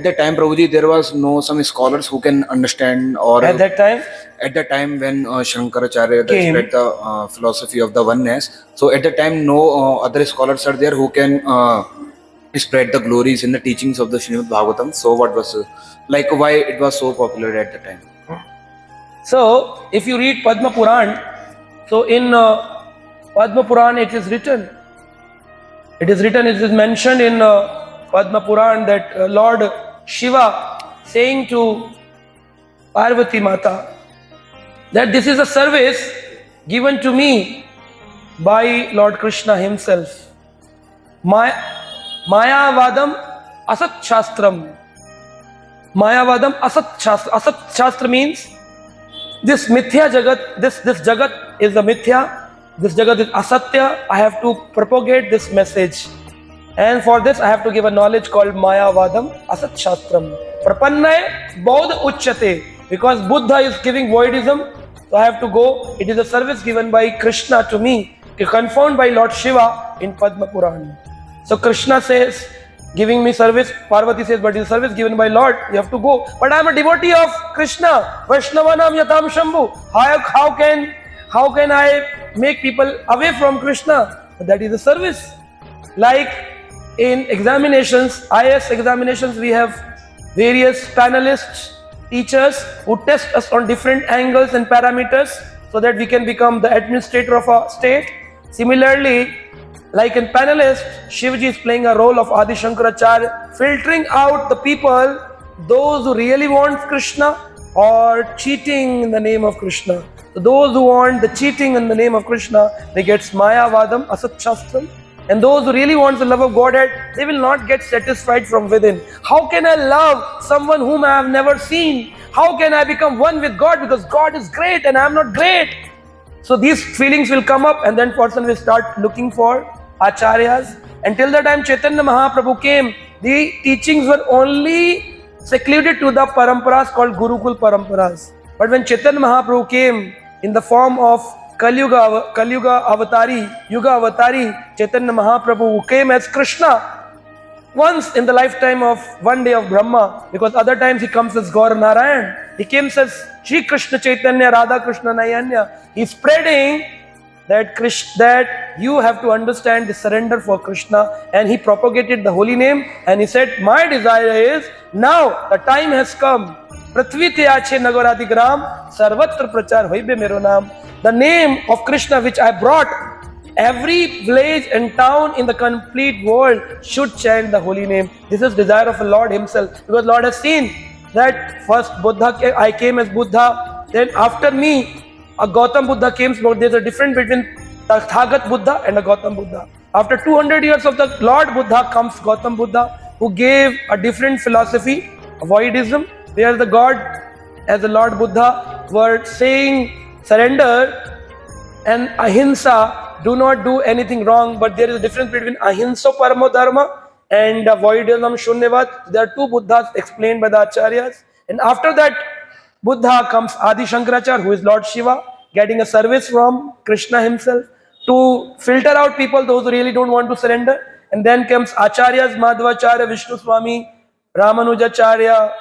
at that time, Prabhuji, there was no some scholars who can understand, or At that time, when Shankaracharya Came. spread the philosophy of the oneness. So at that time, no other scholars are there who can spread the glories in the teachings of the Srimad Bhagavatam. So what was why it was so popular at the time? so if you read Padma Puran, so in Padma Puran it is mentioned in Padma Puran that Lord Shiva saying to Parvati Mata that this is a service given to me by Lord Krishna himself. Mayavadam Asat Shastram. Mayavadam Asat Shastra. Asat Shastra means this Mithya Jagat, this Jagat is the Mithya, this Jagat is Asatya. I have to propagate this message. And for this I have to give a knowledge called Mayavadam Asat Shastram. Prapannay Bodh Uchyate. Because Buddha is giving voidism, so I have to go. It is a service given by Krishna to me, confirmed by Lord Shiva in Padma Puran. So Krishna says, giving me service. Parvati says, but it is service given by Lord, you have to go. But I am a devotee of Krishna. Vaishnavanam yatam shambhu. How can I make people away from Krishna? That is a service. Like in examinations, IAS examinations, we have various panelists, teachers who test us on different angles and parameters so that we can become the administrator of our state. Similarly, like in panelists, Shivaji is playing a role of Adi Shankaracharya, filtering out the people, those who really want Krishna or cheating in the name of Krishna. So those who want the cheating in the name of Krishna, they get Mayavadam, Asat Shastram. And those who really want the love of Godhead, they will not get satisfied from within. How can I love someone whom I have never seen? How can I become one with God? Because God is great and I am not great. So these feelings will come up, and then person will start looking for acharyas. Until the time Chaitanya Mahaprabhu came, the teachings were only secluded to the paramparas called Gurukul paramparas. But when Chaitanya Mahaprabhu came in the form of Kalyuga Avatari, Yuga Avatari, Chaitanya Mahaprabhu, who came as Krishna once in the lifetime of one day of Brahma, because other times he comes as Gaura Narayan. He came as Shri Krishna Chaitanya, Radha Krishna Nayanya. He's spreading that you have to understand the surrender for Krishna, and he propagated the holy name, and he said, my desire is, now the time has come. Prithvi te ache nagaradi gram, sarvatra prachar hoibe mero naam. The name of Krishna which I brought, every village and town in the complete world should chant the holy name. This is desire of the Lord himself, because Lord has seen that first I came as Buddha, then after me a Gautam Buddha came. So there's a difference between Tathagat Buddha and a Gautam Buddha. After 200 years of the Lord Buddha comes Gautam Buddha, who gave a different philosophy, voidism, where the God as the Lord Buddha were saying surrender and ahimsa, do not do anything wrong. But there is a difference between ahimsa paramo dharma and voidism shunyavad. There are two Buddhas explained by the acharyas. And after that Buddha comes Adi Shankaracharya, who is Lord Shiva, getting a service from Krishna himself to filter out people, those who really don't want to surrender. And then comes Acharyas, Madhvacharya, Vishnu Swami, Ramanujacharya,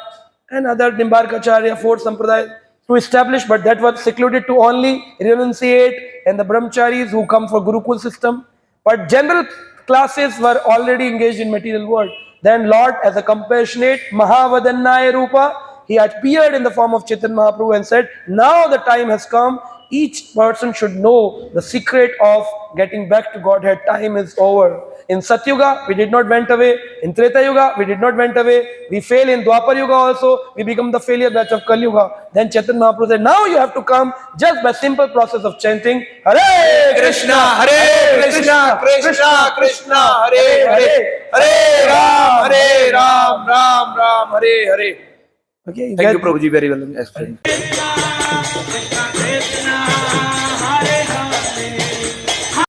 and other Nimbarkacharya, fourth Sampradaya to establish, but that was secluded to only renunciate and the brahmacharis who come for Gurukul system. But general classes were already engaged in material world. Then Lord, as a compassionate Mahavadannaya Rupa, he appeared in the form of Chaitanya Mahaprabhu and said, now the time has come. Each person should know the secret of getting back to Godhead. Time is over. In Satyuga, we did not went away. In Treta Yuga, we did not went away. We fail in Dwapar Yuga also. We become the failure batch of Kali Yuga. Then Chaitanya Mahaprabhu said, now you have to come just by simple process of chanting Hare Krishna, Hare Krishna, Krishna Krishna, Hare Hare, Hare Ram, Ram Ram, Hare Hare. Okay, thank you, Prabhuji, very well explained. Krishna, Krishna.